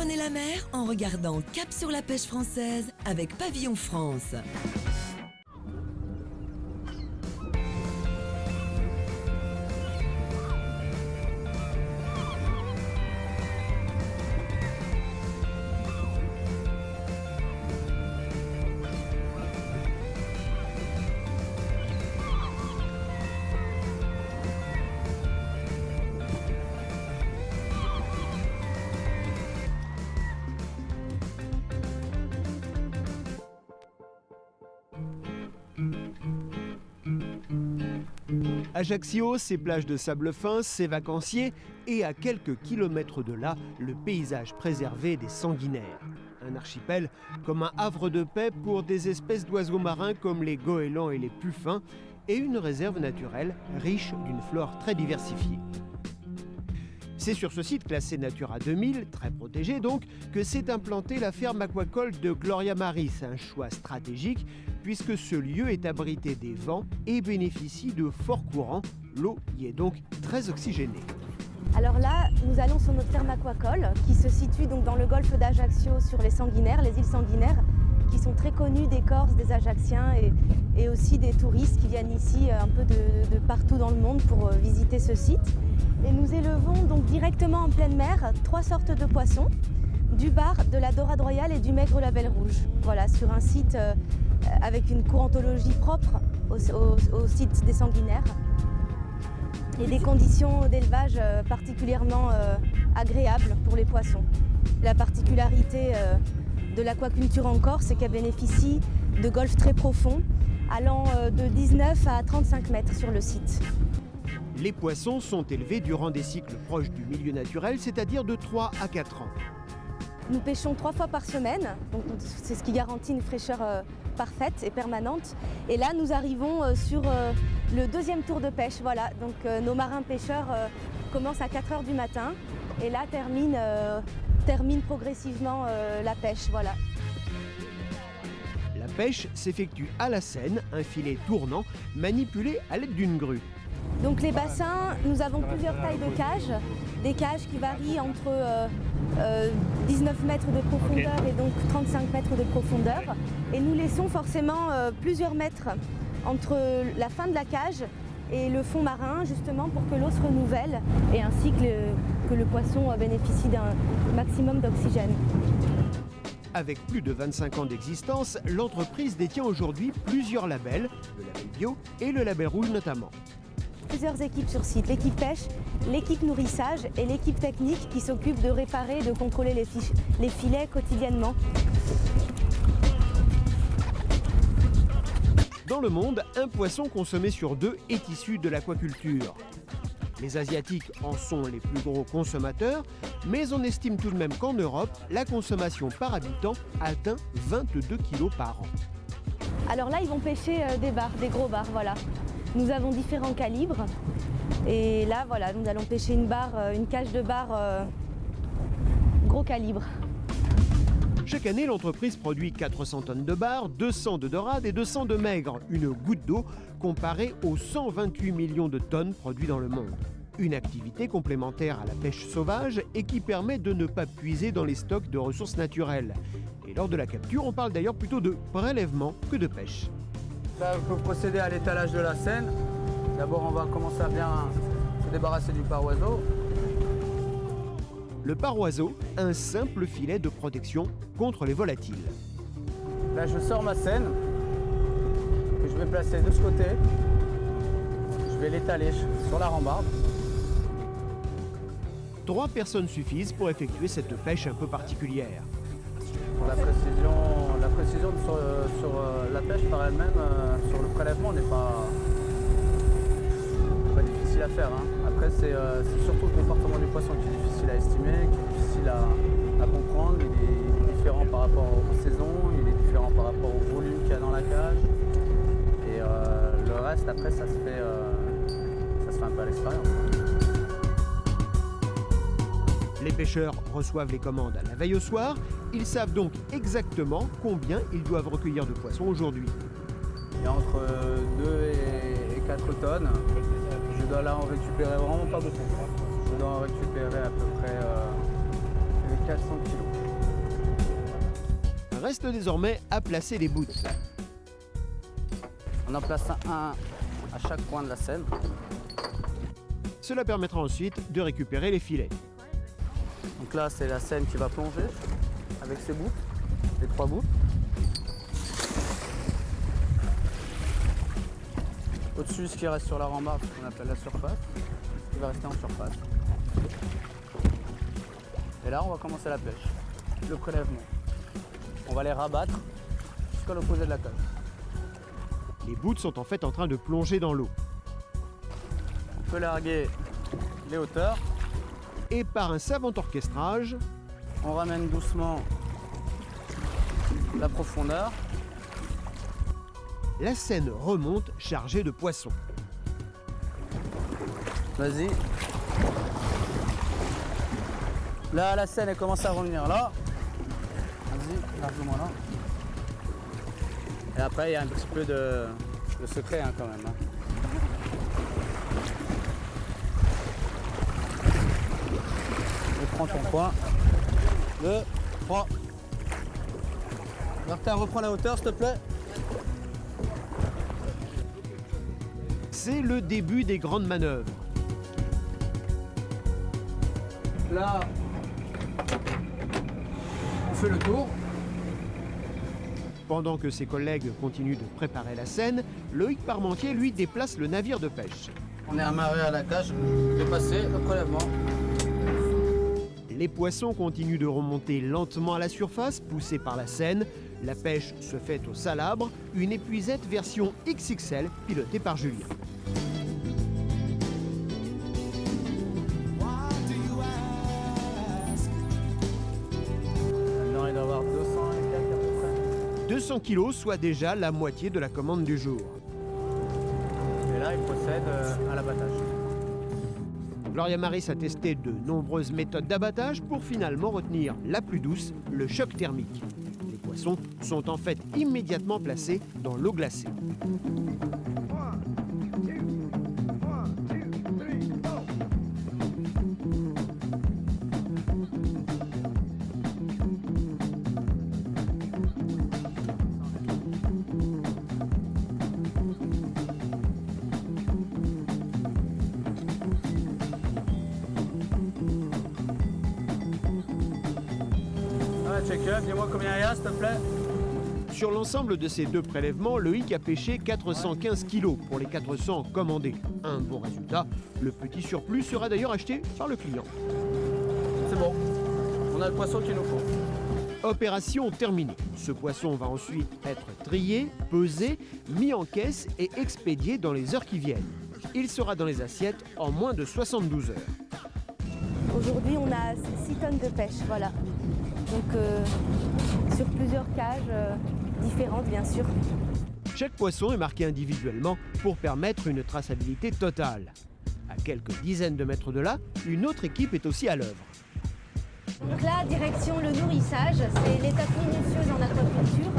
Prenez la mer en regardant Cap sur la pêche française avec Pavillon France. Ajaccio, ses plages de sable fin, ses vacanciers et à quelques kilomètres de là, le paysage préservé des sanguinaires. Un archipel comme un havre de paix pour des espèces d'oiseaux marins comme les goélands et les puffins et une réserve naturelle riche d'une flore très diversifiée. C'est sur ce site classé Natura 2000, très protégé donc, que s'est implantée la ferme aquacole de Gloria Maris, un choix stratégique puisque ce lieu est abrité des vents et bénéficie de forts courants. L'eau y est donc très oxygénée. Alors là, nous allons sur notre ferme aquacole qui se situe donc dans le golfe d'Ajaccio sur les sanguinaires, les îles sanguinaires, qui sont très connues des Corses, des Ajacciens et aussi des touristes qui viennent ici un peu de partout dans le monde pour visiter ce site. Et nous élevons donc directement en pleine mer 3 sortes de poissons, du bar, de la dorade royale et du maigre label rouge. Voilà, sur un site avec une courantologie propre au site des sanguinaires et des conditions d'élevage particulièrement agréables pour les poissons. La particularité de l'aquaculture en Corse, c'est qu'elle bénéficie de golfes très profonds, allant de 19 à 35 mètres sur le site. Les poissons sont élevés durant des cycles proches du milieu naturel, c'est-à-dire de 3 à 4 ans. Nous pêchons 3 fois par semaine, donc c'est ce qui garantit une fraîcheur parfaite et permanente. Et là, nous arrivons sur le 2e tour de pêche. Voilà, donc nos marins pêcheurs commencent à 4 h du matin et là terminent progressivement la pêche. Voilà. La pêche s'effectue à la Seine, un filet tournant manipulé à l'aide d'une grue. Donc les bassins, nous avons plusieurs tailles de cages, des cages qui varient entre 19 mètres de profondeur et donc 35 mètres de profondeur. Et nous laissons forcément plusieurs mètres entre la fin de la cage et le fond marin, justement pour que l'eau se renouvelle et ainsi que le poisson bénéficie d'un maximum d'oxygène. Avec plus de 25 ans d'existence, l'entreprise détient aujourd'hui plusieurs labels, le label bio et le label rouge notamment. Plusieurs équipes sur site, l'équipe pêche, l'équipe nourrissage et l'équipe technique qui s'occupe de réparer et de contrôler les filets quotidiennement. Dans le monde, un poisson consommé sur 2 est issu de l'aquaculture. Les Asiatiques en sont les plus gros consommateurs, mais on estime tout de même qu'en Europe, la consommation par habitant atteint 22 kg par an. Alors là, ils vont pêcher des bars, des gros bars, voilà. Nous avons différents calibres et là, voilà, nous allons pêcher une cage de bar gros calibre. Chaque année, l'entreprise produit 400 tonnes de bar, 200 de dorade et 200 de maigre, une goutte d'eau comparée aux 128 millions de tonnes produites dans le monde. Une activité complémentaire à la pêche sauvage et qui permet de ne pas puiser dans les stocks de ressources naturelles. Et lors de la capture, on parle d'ailleurs plutôt de prélèvement que de pêche. Là, on peut procéder à l'étalage de la Seine. D'abord, on va commencer à bien se débarrasser du paroiseau. Le paroiseau, un simple filet de protection contre les volatiles. Là, je sors ma Seine, que je vais placer de ce côté. Je vais l'étaler sur la rambarde. 3 personnes suffisent pour effectuer cette pêche un peu particulière. La précision sur la pêche par elle-même, sur le prélèvement, n'est pas difficile à faire. Hein. Après, c'est surtout le comportement du poisson qui est difficile à estimer, qui est difficile à comprendre. Il est différent par rapport aux saisons, il est différent par rapport au volume qu'il y a dans la cage. Et le reste, après, ça se fait un peu à l'expérience. Les pêcheurs reçoivent les commandes à la veille au soir. Ils savent donc exactement combien ils doivent recueillir de poissons aujourd'hui. Il y a entre 2 et 4 tonnes. Je dois là en récupérer vraiment pas beaucoup. Je dois en récupérer à peu près 400 kilos. reste désormais à placer les boots. On en place un à chaque coin de la scène. Cela permettra ensuite de récupérer les filets. Donc là, c'est la scène qui va plonger avec ses bouts, les 3 bouts. Au-dessus, ce qui reste sur la rambarde, ce qu'on appelle la surface, ce qui va rester en surface. Et là, on va commencer la pêche, le prélèvement. On va les rabattre jusqu'à l'opposé de la cage. Les boots sont en fait en train de plonger dans l'eau. On peut larguer les hauteurs. Et par un savant orchestrage, On ramène doucement la profondeur. la Seine remonte chargée de poissons. Vas-y. Là, la Seine, elle commence à revenir là. Vas-y, largement là. Et après, il y a un petit peu de secret hein, quand même. Hein. Et prends ton coin. 2, 3. Martin, reprends la hauteur, s'il te plaît. C'est le début des grandes manœuvres. Là, on fait le tour. Pendant que ses collègues continuent de préparer la scène, Loïc Parmentier, lui, déplace le navire de pêche. On est amarré à la cage, dépassé, le prélèvement. Les poissons continuent de remonter lentement à la surface, poussés par la Seine. La pêche se fait au salabre, une épuisette version XXL pilotée par Julien. Maintenant, il doit y avoir 200 et quelques à peu près. 200 kilos, soit déjà la moitié de la commande du jour. Et là, il procède à l'abattage. Gloria Maris a testé de nombreuses méthodes d'abattage pour finalement retenir la plus douce, le choc thermique. Les poissons sont en fait immédiatement placés dans l'eau glacée. Check-up, dis-moi combien il y a, s'il te plaît. Sur l'ensemble de ces deux prélèvements, Loïc a pêché 415 kilos pour les 400 commandés. Un bon résultat. Le petit surplus sera d'ailleurs acheté par le client. C'est bon, on a le poisson qu'il nous faut. Opération terminée. Ce poisson va ensuite être trié, pesé, mis en caisse et expédié dans les heures qui viennent. Il sera dans les assiettes en moins de 72 heures. Aujourd'hui, on a 6 tonnes de pêche, voilà. Donc sur plusieurs cages différentes, bien sûr. Chaque poisson est marqué individuellement pour permettre une traçabilité totale. À quelques dizaines de mètres de là, une autre équipe est aussi à l'œuvre. Donc là, direction le nourrissage, c'est l'étape minutieuse en aquaculture.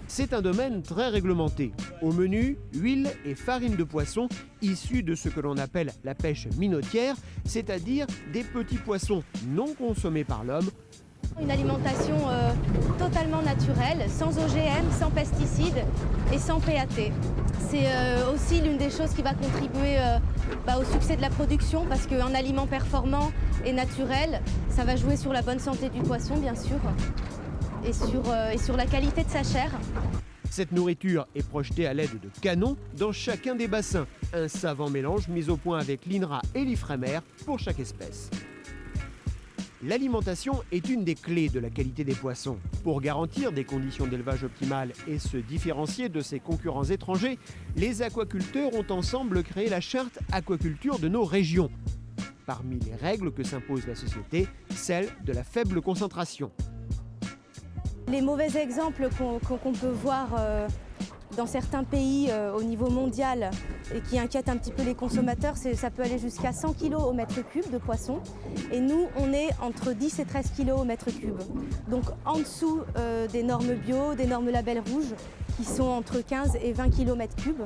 C'est un domaine très réglementé. Au menu, huile et farine de poisson issus de ce que l'on appelle la pêche minotière, c'est-à-dire des petits poissons non consommés par l'homme. Une alimentation totalement naturelle, sans OGM, sans pesticides et sans PAT. C'est aussi l'une des choses qui va contribuer au succès de la production parce qu'un aliment performant et naturel, ça va jouer sur la bonne santé du poisson bien sûr et sur la qualité de sa chair. Cette nourriture est projetée à l'aide de canons dans chacun des bassins. Un savant mélange mis au point avec l'INRA et l'IFREMER pour chaque espèce. L'alimentation est une des clés de la qualité des poissons. Pour garantir des conditions d'élevage optimales et se différencier de ses concurrents étrangers, les aquaculteurs ont ensemble créé la charte aquaculture de nos régions. Parmi les règles que s'impose la société, celle de la faible concentration. Les mauvais exemples qu'on peut voir dans certains pays au niveau mondial et qui inquiètent un petit peu les consommateurs, ça peut aller jusqu'à 100 kg au mètre cube de poisson. Et nous, on est entre 10 et 13 kg au mètre cube. Donc en dessous des normes bio, des normes label rouge, qui sont entre 15 et 20 kg mètre cube.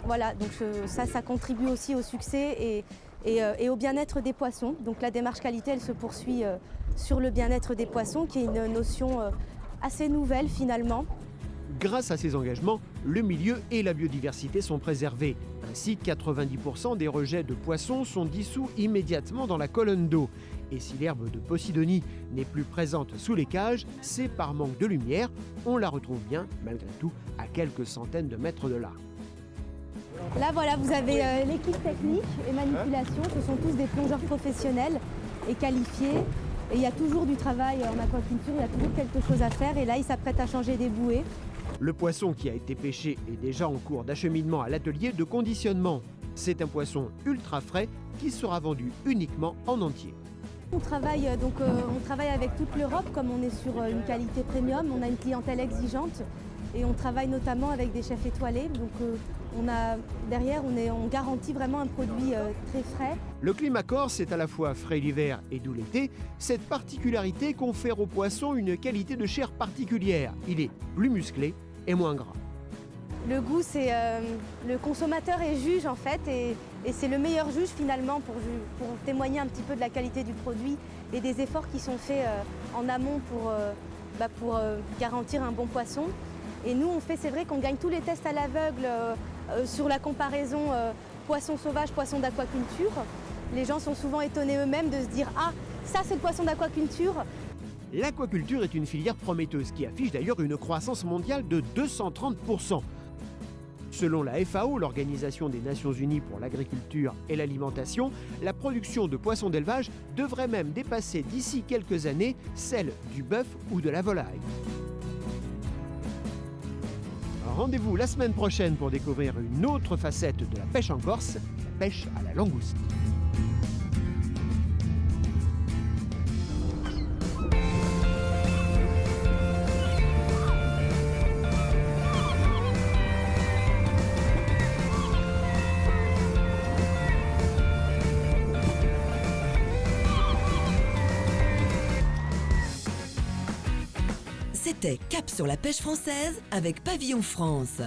Voilà, donc ça contribue aussi au succès et au bien-être des poissons. Donc la démarche qualité, elle se poursuit sur le bien-être des poissons, qui est une notion assez nouvelle finalement. Grâce à ces engagements, le milieu et la biodiversité sont préservés. Ainsi, 90% des rejets de poissons sont dissous immédiatement dans la colonne d'eau. Et si l'herbe de Posidonie n'est plus présente sous les cages, c'est par manque de lumière. On la retrouve bien, malgré tout, à quelques centaines de mètres de là. Là voilà, vous avez l'équipe technique et manipulation, ce sont tous des plongeurs professionnels et qualifiés. Et il y a toujours du travail en aquaculture, il y a toujours quelque chose à faire et là ils s'apprêtent à changer des bouées. Le poisson qui a été pêché est déjà en cours d'acheminement à l'atelier de conditionnement. C'est un poisson ultra frais qui sera vendu uniquement en entier. On travaille avec toute l'Europe, comme on est sur une qualité premium, on a une clientèle exigeante et on travaille notamment avec des chefs étoilés. Donc on garantit vraiment un produit très frais. Le climat corse est à la fois frais l'hiver et doux l'été. Cette particularité confère au poisson une qualité de chair particulière. Il est plus musclé et moins gras. Le goût, c'est le consommateur est juge en fait et c'est le meilleur juge finalement pour témoigner un petit peu de la qualité du produit et des efforts qui sont faits en amont pour garantir un bon poisson. Et nous, c'est vrai qu'on gagne tous les tests à l'aveugle sur la comparaison poisson sauvage, poisson d'aquaculture. Les gens sont souvent étonnés eux-mêmes de se dire « Ah, ça c'est le poisson d'aquaculture ». L'aquaculture est une filière prometteuse qui affiche d'ailleurs une croissance mondiale de 230%. Selon la FAO, l'Organisation des Nations Unies pour l'agriculture et l'alimentation, la production de poissons d'élevage devrait même dépasser d'ici quelques années celle du bœuf ou de la volaille. Rendez-vous la semaine prochaine pour découvrir une autre facette de la pêche en Corse, la pêche à la langouste. C'était Cap sur la pêche française avec Pavillon France.